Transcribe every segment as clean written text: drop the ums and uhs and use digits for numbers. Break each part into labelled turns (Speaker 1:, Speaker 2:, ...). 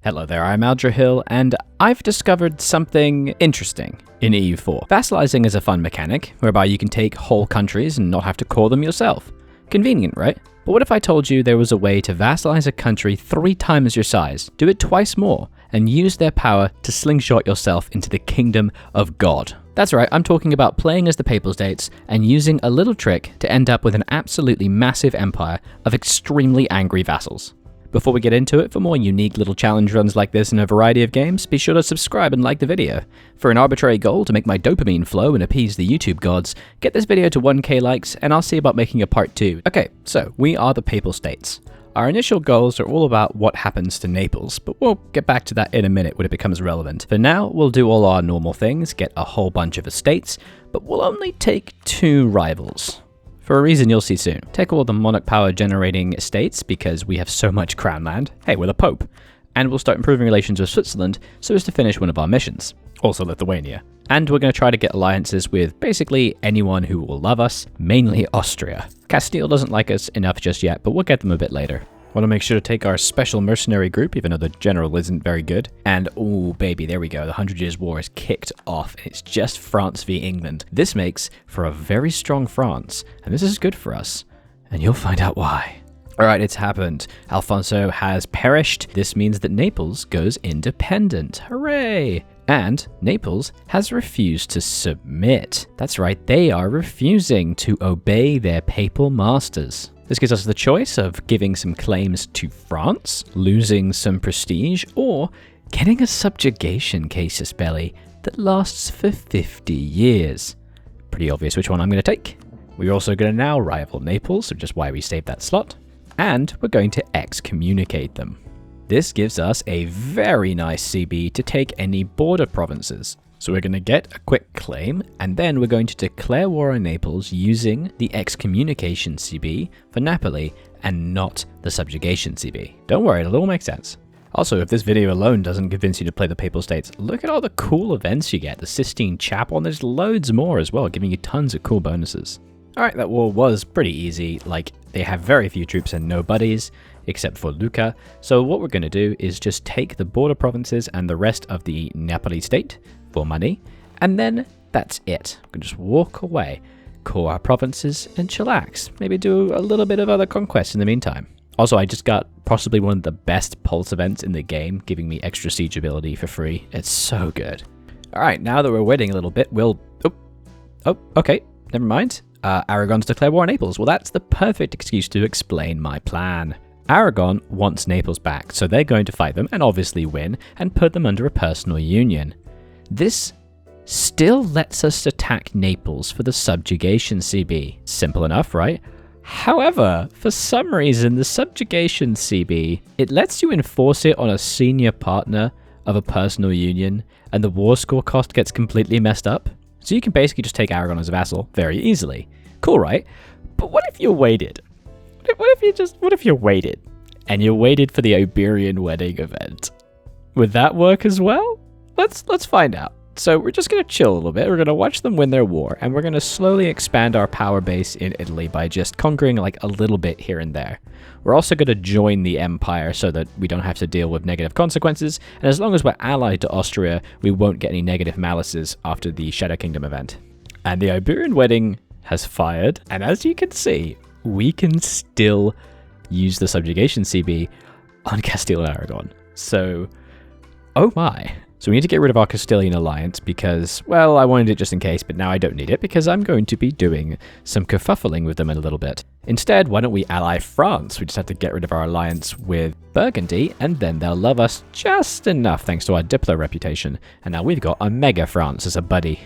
Speaker 1: Hello there, I'm Aldrahill, and I've discovered something interesting in EU4. Vassalizing is a fun mechanic, whereby you can take whole countries and not have to core them yourself. Convenient, right? But what if I told you there was a way to vassalize a country 3 times your size, do it twice more, and use their power to slingshot yourself into the kingdom of God? That's right, I'm talking about playing as the Papal States and using a little trick to end up with an absolutely massive empire of extremely angry vassals. Before we get into it, for more unique little challenge runs like this in a variety of games, be sure to subscribe and like the video. For an arbitrary goal to make my dopamine flow and appease the YouTube gods, get this video to 1k likes and I'll see about making a part 2. Okay, so we are the Papal States. Our initial goals are all about what happens to Naples, but we'll get back to that in a minute when it becomes relevant. For now, we'll do all our normal things, get a whole bunch of estates, but we'll only take 2 rivals. For a reason you'll see soon. Take all the monarch power generating estates because we have so much crown land. Hey, we're the Pope. And we'll start improving relations with Switzerland so as to finish one of our missions. Also Lithuania. And we're going to try to get alliances with basically anyone who will love us, mainly Austria. Castile doesn't like us enough just yet, but we'll get them a bit later. Want to make sure to take our special mercenary group, even though the general isn't very good. And, oh baby, there we go. The 100 Years' War is kicked off. It's just France v England. This makes for a very strong France, and this is good for us. And you'll find out why. Alright, it's happened. Alfonso has perished. This means that Naples goes independent. Hooray! And Naples has refused to submit. That's right, they are refusing to obey their papal masters. This gives us the choice of giving some claims to France, losing some prestige, or getting a subjugation casus belli that lasts for 50 years. Pretty obvious which one I'm going to take. We're also going to now rival Naples, which is why we saved that slot, and we're going to excommunicate them. This gives us a very nice CB to take any border provinces. So we're going to get a quick claim, and then we're going to declare war on Naples using the excommunication CB for Napoli and not the subjugation CB. Don't worry, it'll all make sense. Also, if this video alone doesn't convince you to play the Papal States, look at all the cool events you get. The Sistine Chapel, and there's loads more as well, giving you tons of cool bonuses. Alright, that war was pretty easy. Like, they have very few troops and no buddies, except for Lucca. So what we're going to do is just take the border provinces and the rest of the Napoli state for money, and then that's it. We can just walk away, core our provinces, and chillax. Maybe do a little bit of other conquests in the meantime. Also, I just got possibly one of the best pulse events in the game, giving me extra siege ability for free. It's so good. Alright, now that we're waiting a little bit, we'll... Oh, okay, never mind. Aragon's declared war on Naples. Well, that's the perfect excuse to explain my plan. Aragon wants Naples back, so they're going to fight them and obviously win and put them under a personal union. This still lets us attack Naples for the subjugation CB. Simple enough, right? However, for some reason, the subjugation CB, it lets you enforce it on a senior partner of a personal union, and the war score cost gets completely messed up. So you can basically just take Aragon as a vassal very easily. Cool, right? But what if you waited? What if you waited? And you waited for the Iberian wedding event? Would that work as well? Let's find out. So we're just going to chill a little bit. We're going to watch them win their war, and we're going to slowly expand our power base in Italy by just conquering like a little bit here and there. We're also going to join the empire so that we don't have to deal with negative consequences, and as long as we're allied to Austria, we won't get any negative malices after the Shadow Kingdom event. And the Iberian wedding has fired, and as you can see, we can still use the subjugation CB on Castile and Aragon. So, oh my. So we need to get rid of our Castilian alliance because, well, I wanted it just in case, but now I don't need it because I'm going to be doing some kerfuffling with them in a little bit. Instead, why don't we ally France? We just have to get rid of our alliance with Burgundy, and then they'll love us just enough thanks to our Diplo reputation. And now we've got a mega France as a buddy.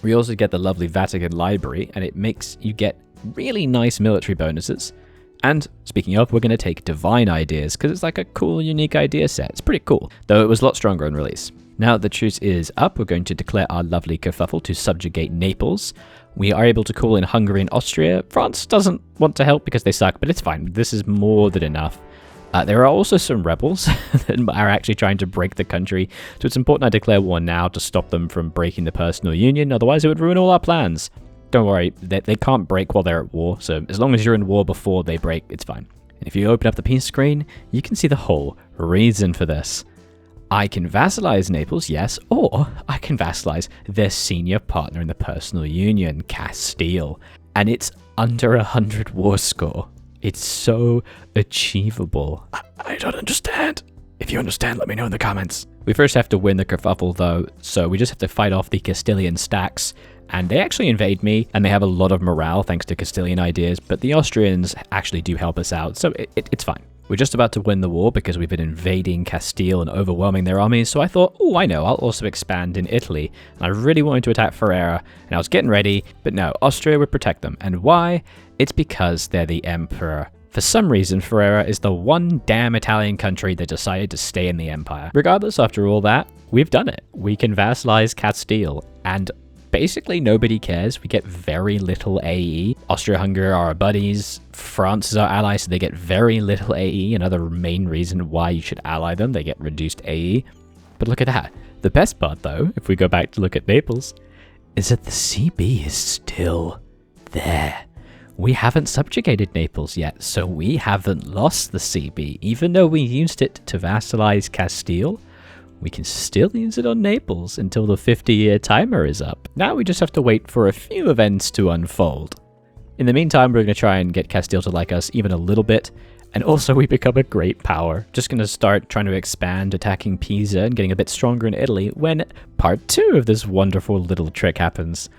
Speaker 1: We also get the lovely Vatican Library, and it makes you get really nice military bonuses. And speaking of, we're going to take Divine Ideas because it's like a cool, unique idea set. It's pretty cool, though it was a lot stronger on release. Now that the truce is up, we're going to declare our lovely kerfuffle to subjugate Naples. We are able to call in Hungary and Austria. France doesn't want to help because they suck, but it's fine. This is more than enough. There are also some rebels that are actually trying to break the country, so it's important I declare war now to stop them from breaking the personal union, otherwise it would ruin all our plans. Don't worry, they can't break while they're at war, so as long as you're in war before they break, it's fine. And if you open up the peace screen, you can see the whole reason for this. I can vassalize Naples, yes, or I can vassalize their senior partner in the personal union, Castile. And it's under 100 war score. It's so achievable. I don't understand. If you understand, let me know in the comments. We first have to win the kerfuffle though, so we just have to fight off the Castilian stacks. And they actually invade me, and they have a lot of morale thanks to Castilian ideas, but the Austrians actually do help us out, so it's fine. We're just about to win the war because we've been invading Castile and overwhelming their armies, so I thought, oh, I know, I'll also expand in Italy. And I really wanted to attack Ferrara, and I was getting ready, but no, Austria would protect them. And why? It's because they're the emperor. For some reason, Ferrara is the one damn Italian country that decided to stay in the empire. Regardless, after all that, we've done it. We can vassalize Castile, and basically nobody cares. We get very little AE. Austria-Hungary are our buddies. France is our ally, so they get very little AE. Another main reason why you should ally them. They get reduced AE. But look at that. The best part, though, if we go back to look at Naples, is that the CB is still there. We haven't subjugated Naples yet, so we haven't lost the CB. Even though we used it to vassalize Castile, we can still use it on Naples until the 50-year timer is up. Now we just have to wait for a few events to unfold. In the meantime, we're going to try and get Castile to like us even a little bit, and also we become a great power. Just going to start trying to expand, attacking Pisa, and getting a bit stronger in Italy when part 2 of this wonderful little trick happens.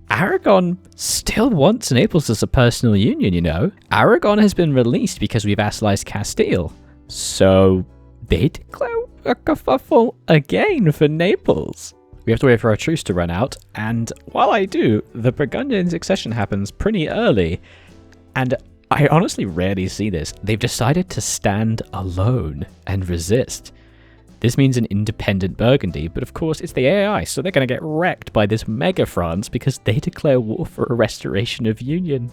Speaker 1: Aragon still wants Naples as a personal union, you know. Aragon has been released because we vassalized Castile, so they declare a kerfuffle again for Naples. We have to wait for our truce to run out, and while I do, the Burgundian succession happens pretty early, and I honestly rarely see this. They've decided to stand alone and resist. This means an independent Burgundy, but of course it's the AI, so they're going to get wrecked by this mega France because they declare war for a restoration of union.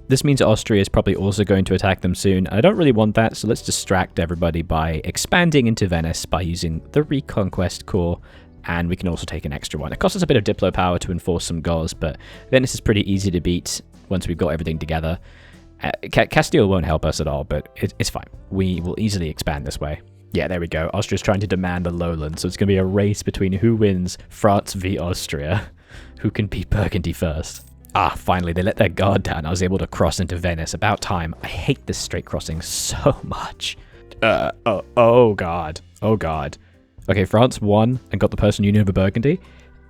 Speaker 1: This means Austria is probably also going to attack them soon. I don't really want that, so let's distract everybody by expanding into Venice by using the Reconquest Corps, and we can also take an extra one. It costs us a bit of Diplo power to enforce some goals, but Venice is pretty easy to beat once we've got everything together. Castile won't help us at all, but it's fine. We will easily expand this way. Yeah, there we go. Austria's trying to demand the lowlands, so it's going to be a race between who wins France v Austria. Who can beat Burgundy first? Ah, finally, they let their guard down. I was able to cross into Venice. About time. I hate this straight crossing so much. Oh god. Oh god. Okay, France won and got the personal union over Burgundy,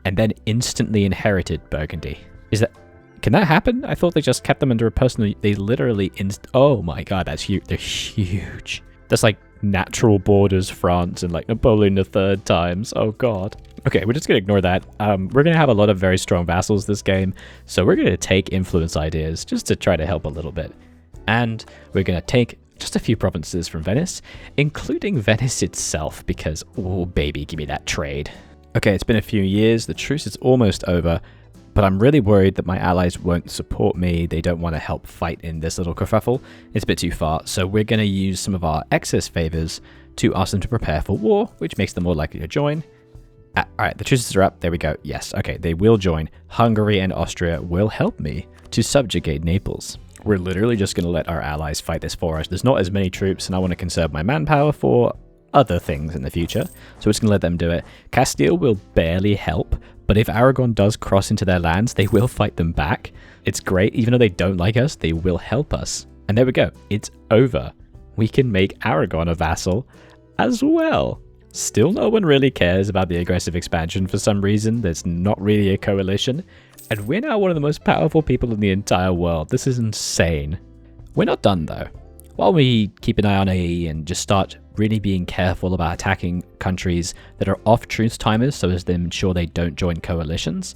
Speaker 1: and then instantly inherited Burgundy. Can that happen? I thought they just kept them under a personal... They literally... Oh my god, that's huge. They're huge. That's like natural borders France and like Napoleon III times. Oh god. Okay, we're just gonna ignore that. We're gonna have a lot of very strong vassals this game, so we're gonna take influence ideas just to try to help a little bit. And we're gonna take just a few provinces from Venice, including Venice itself, because, oh baby, give me that trade. Okay, it's been a few years, the truce is almost over, but I'm really worried that my allies won't support me. They don't want to help fight in this little kerfuffle. It's a bit too far, so we're going to use some of our excess favors to ask them to prepare for war, which makes them more likely to join. Alright, the truces are up. There we go. Yes, okay, they will join. Hungary and Austria will help me to subjugate Naples. We're literally just going to let our allies fight this for us. There's not as many troops, and I want to conserve my manpower for other things in the future, so we're just going to let them do it. Castile will barely help, but if Aragon does cross into their lands, they will fight them back. It's great. Even though they don't like us, they will help us. And there we go. It's over. We can make Aragon a vassal as well. Still no one really cares about the aggressive expansion for some reason. There's not really a coalition. And we're now one of the most powerful people in the entire world. This is insane. We're not done though. While we keep an eye on AE and just start really being careful about attacking countries that are off truce timers so as to ensure they don't join coalitions,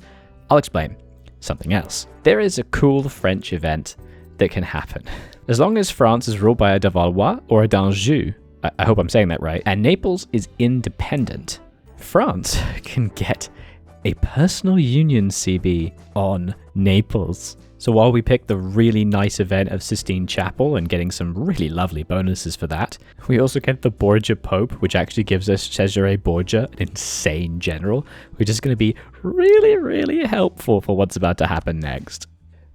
Speaker 1: I'll explain something else. There is a cool French event that can happen. As long as France is ruled by a de Valois or a d'Anjou, I hope I'm saying that right, and Naples is independent, France can get a personal union CB on Naples. So while we pick the really nice event of Sistine Chapel and getting some really lovely bonuses for that, we also get the Borgia Pope, which actually gives us Cesare Borgia, an insane general, which is going to be really, really helpful for what's about to happen next.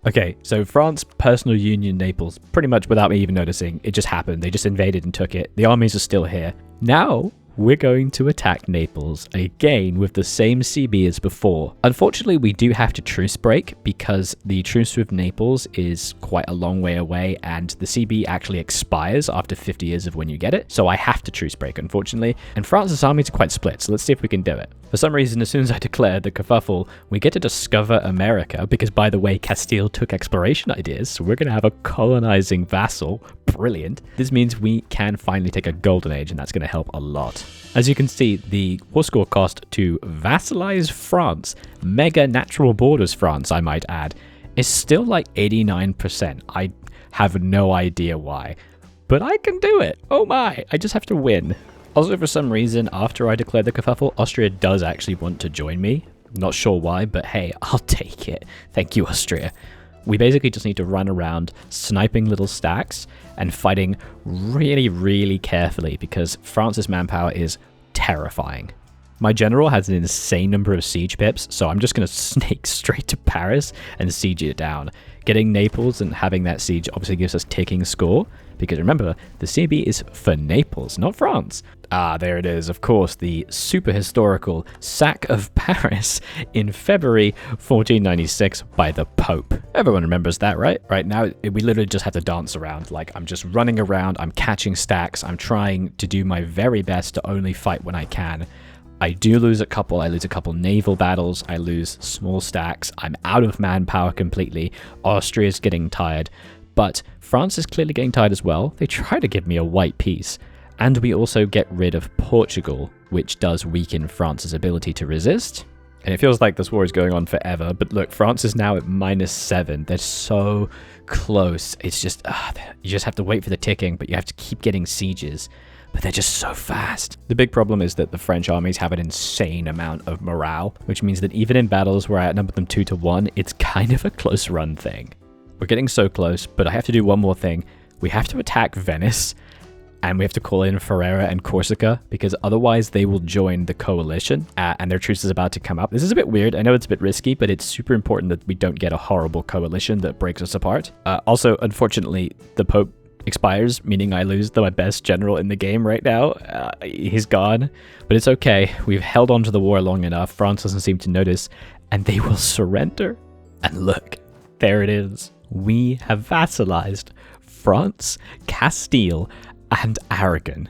Speaker 1: Okay, so France, personal union Naples, pretty much without me even noticing, it just happened. They just invaded and took it. The armies are still here. Now, we're going to attack Naples again with the same CB as before. Unfortunately, we do have to truce break because the truce with Naples is quite a long way away and the CB actually expires after 50 years of when you get it. So I have to truce break, unfortunately. And France's armies are quite split, so let's see if we can do it. For some reason, as soon as I declared the kerfuffle, we get to discover America because, by the way, Castile took exploration ideas, so we're going to have a colonizing vassal. Brilliant. This means we can finally take a golden age, and that's going to help a lot. As you can see, the war score cost to vassalize France, mega natural borders France, I might add, is still like 89%. I have no idea why, but I can do it. Oh my, I just have to win. Also, for some reason, after I declared the kerfuffle, Austria does actually want to join me. Not sure why, but hey, I'll take it. Thank you, Austria. We basically just need to run around sniping little stacks and fighting really, really carefully because France's manpower is terrifying. My general has an insane number of siege pips, so I'm just going to snake straight to Paris and siege it down. Getting Naples and having that siege obviously gives us ticking score, because remember, the CB is for Naples, not France. Ah, there it is, of course, the super historical sack of Paris in February 1496 by the Pope. Everyone remembers that, right? Right now, we literally just have to dance around. Like, I'm just running around, I'm catching stacks, I'm trying to do my very best to only fight when I can. I do lose a couple. I lose a couple naval battles. I lose small stacks. I'm out of manpower completely. Austria's getting tired. But France is clearly getting tired as well. They try to give me a white peace. And we also get rid of Portugal, which does weaken France's ability to resist. And it feels like this war is going on forever. But look, France is now at -7. They're so close. It's just, you just have to wait for the ticking, but you have to keep getting sieges. But they're just so fast. The big problem is that the French armies have an insane amount of morale, which means that even in battles where I outnumber them 2-1, it's kind of a close run thing. We're getting so close, but I have to do one more thing. We have to attack Venice, and we have to call in Ferrara and Corsica, because otherwise they will join the coalition, and their truce is about to come up. This is a bit weird. I know it's a bit risky, but it's super important that we don't get a horrible coalition that breaks us apart. Also, unfortunately, the Pope expires, meaning I lose my best general in the game right now. He's gone, but it's okay. We've held on to the war long enough. France doesn't seem to notice, and they will surrender. And look, there it is. We have vassalized France, Castile, and Aragon.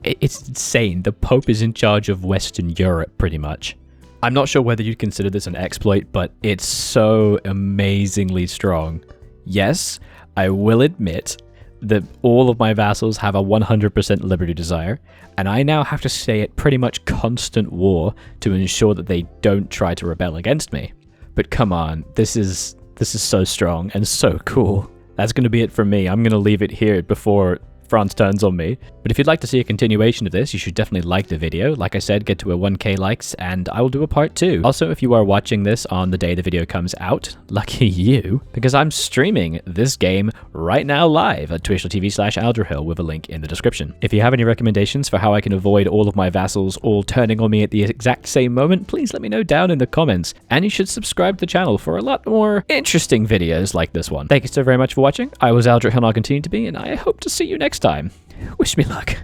Speaker 1: It's insane. The Pope is in charge of Western Europe, pretty much. I'm not sure whether you'd consider this an exploit, but it's so amazingly strong. Yes, I will admit that all of my vassals have a 100% liberty desire, and I now have to stay at pretty much constant war to ensure that they don't try to rebel against me. But come on, this is so strong and so cool. That's going to be it from me. I'm going to leave it here before France turns on me. But if you'd like to see a continuation of this, you should definitely like the video. Like I said, get to a 1K likes and I will do a part 2. Also, if you are watching this on the day the video comes out, lucky you, because I'm streaming this game right now live at twitch.tv/Aldrahill with a link in the description. If you have any recommendations for how I can avoid all of my vassals all turning on me at the exact same moment, please let me know down in the comments. And you should subscribe to the channel for a lot more interesting videos like this one. Thank you so very much for watching. I was Aldrahill and I'll continue to be, and I hope to see you next time. Wish me luck.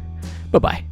Speaker 1: Bye-bye.